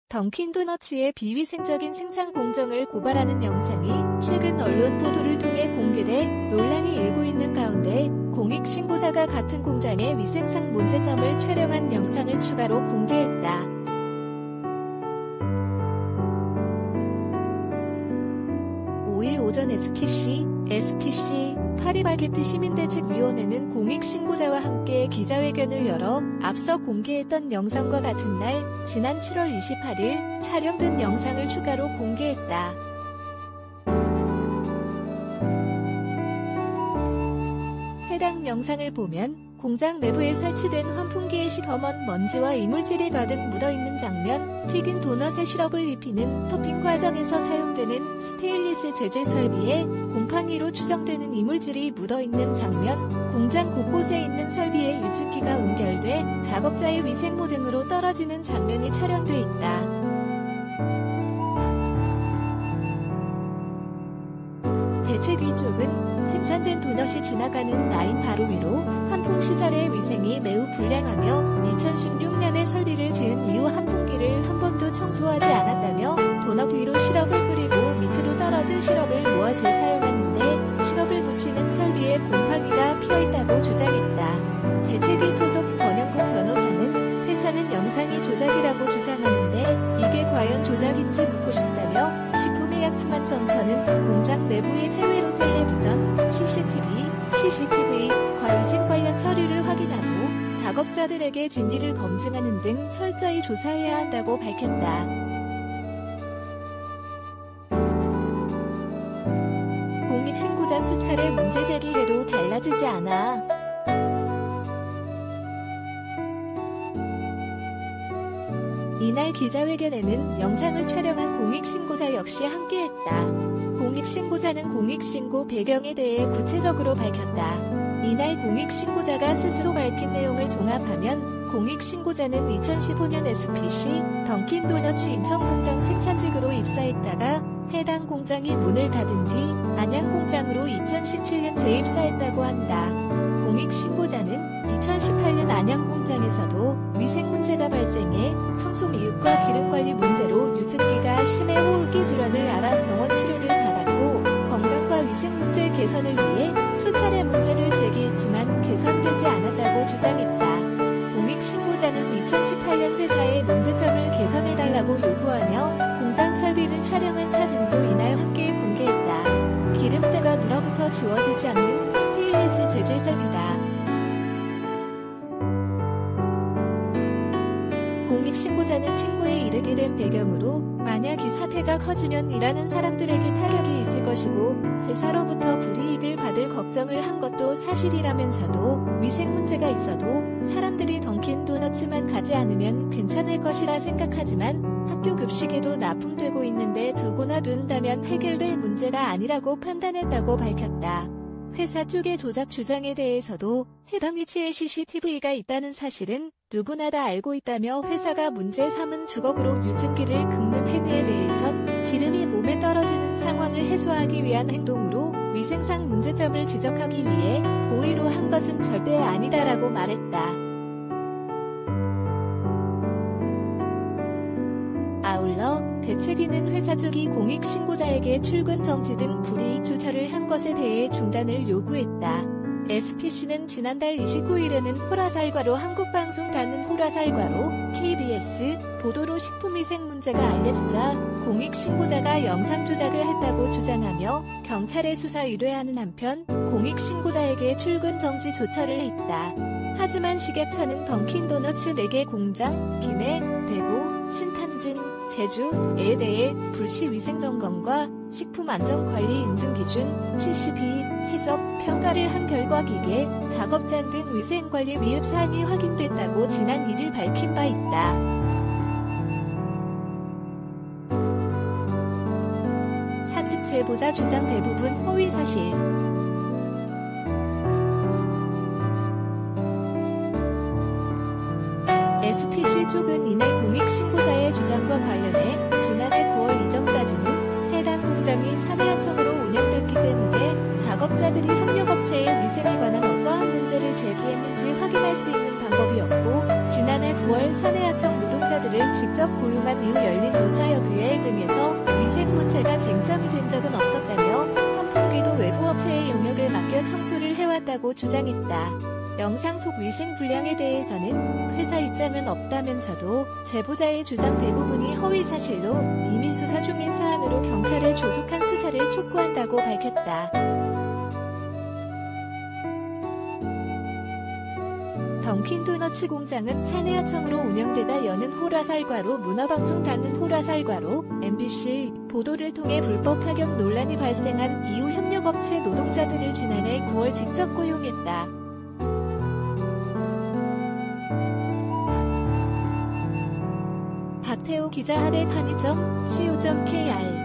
던킨도너츠의 비위생적인 생산 공정을 고발하는 영상이 최근 언론 보도를 통해 공개돼 논란이 일고 있는 가운데 공익신고자가 같은 공장의 위생상 문제점을 촬영한 영상을 추가로 공개했다. 5일 오전 SPC 파리바게뜨 시민대책위원회는 공익신고자와 함께 기자회견을 열어 앞서 공개했던 영상과 같은 날 지난 7월 28일 촬영된 영상을 추가로 공개했다. 해당 영상을 보면 공장 내부에 설치된 환풍기에 시커먼 먼지와 이물질이 가득 묻어있는 장면, 튀긴 도넛에 시럽을 입히는 토핑 과정에서 사용되는 스테인리스 재질 설비에 곰팡이로 추정되는 이물질이 묻어있는 장면, 공장 곳곳에 있는 설비에 유증기가 응결돼 작업자의 위생모 등으로 떨어지는 장면이 촬영돼 있다. 대책위 쪽은 생산된 도넛이 지나가는 라인 바로 위로 환풍시설의 위생이 매우 불량하며 2016년에 설비를 지은 이후 환풍기를 한 번도 청소하지 않았다며 도넛 위로 시럽을 뿌리고 밑으로 떨어진 시럽을 모아 재사용하는데 시럽을 묻히는 설비에 곰팡이가 피어있다고 주장했다. 대책위 소속 권영구 변호사는 회사는 영상이 조작이라고 주장하는데 이게 과연 조작인지 묻고 싶다며 식품의약품안전처는 공장 내부의 폐회로 텔레비전, CCTV과 위생 관련 서류를 확인하고 작업자들에게 진위를 검증하는 등 철저히 조사해야 한다고 밝혔다. 공익신고자 수차례 문제 제기해도 달라지지 않아. 이날 기자회견에는 영상을 촬영한 공익신고자 역시 함께했다. 공익신고자는 공익신고 배경에 대해 구체적으로 밝혔다. 이날 공익신고자가 스스로 밝힌 내용을 종합하면 공익신고자는 2015년 SPC 던킨도너츠 임성공장 생산직으로 입사했다가 해당 공장이 문을 닫은 뒤 안양공장으로 2017년 재입사했다고 한다. 공익신고자는 2018년 안양공장에서도 위생 문제가 발생해 청소 미흡과 기름관리 문제로 유증기가 심해 호흡기 질환을 앓아 병원 치료를 받았고 건강과 위생 문제 개선을 위해 수차례 문제를 제기했지만 개선되지 않았다고 주장했다. 공익신고자는 2018년 회사의 문제점을 개선해달라고 요구하며 공장 설비를 촬영한 사진도 이날 함께 공개했다. 기름때가 눌어붙어 지워지지 않는 스테인리스 재질 설비다. 공익신고자는 신고에 이르게 된 배경으로 만약 이 사태가 커지면 일하는 사람들에게 타격이 있을 것이고 회사로부터 불이익을 받을 걱정을 한 것도 사실이라면서도 위생 문제가 있어도 사람들이 던킨도너츠만 가지 않으면 괜찮을 것이라 생각하지만 학교 급식에도 납품되고 있는데 두고나 둔다면 해결될 문제가 아니라고 판단했다고 밝혔다. 회사 쪽의 조작 주장에 대해서도 해당 위치에 CCTV가 있다는 사실은 누구나 다 알고 있다며 회사가 문제 삼은 주걱으로 유증기를 긁는 행위에 대해선 기름이 몸에 떨어지는 상황을 해소하기 위한 행동으로 위생상 문제점을 지적하기 위해 고의로 한 것은 절대 아니다라고 말했다. 아울러 대책위는 회사 쪽이 공익신고자에게 출근 정지 등 불이익 조처를 한 것에 대해 중단을 요구했다. SPC는 지난달 29일에는 호라살과로 한국방송 가는 호라살과로 KBS 보도로 식품위생 문제가 알려지자 공익신고자가 영상 조작을 했다고 주장하며 경찰에 수사 의뢰하는 한편 공익신고자에게 출근 정지 조처를 했다. 하지만 식약처는 던킨도너츠 4개 공장, 김해, 대구, 신탄진, 제주에 대해 불시 위생점검과 식품안전관리 인증기준 72 해석 평가를 한 결과 기계, 작업장 등 위생관리 미흡사항이 확인됐다고 지난 1일 밝힌 바 있다. 사측 제보자 주장 대부분 허위사실. SPC 쪽은 이날 공익신고자의 주장과 관련해 지난해 9월 이전까지는 해당 공장이 사내하청으로 운영됐기 때문에 작업자들이 협력업체의 위생에 관한 어떠한 문제를 제기했는지 확인할 수 있는 방법이었고, 지난해 9월 사내하청 노동자들을 직접 고용한 이후 열린 노사협의회 등에서 위생 문제가 쟁점이 된 적은 없었다며 환풍기도 외부 업체의 영역을 맡겨 청소를 해왔다고 주장했다. 영상 속 위생 불량에 대해서는 회사 입장은 없다면서도 제보자의 주장 대부분이 허위 사실로 이미 수사 중인 사안으로 경찰에 조속한 수사를 촉구한다고 밝혔다. 던킨도너츠 공장은 사내하청으로 운영되다 여는 호라살과로 문화방송 닿는 호라살과로 MBC 보도를 통해 불법 파견 논란이 발생한 이후 협력업체 노동자들을 지난해 9월 직접 고용했다. 박태호 기자 하대 탄이.co.kr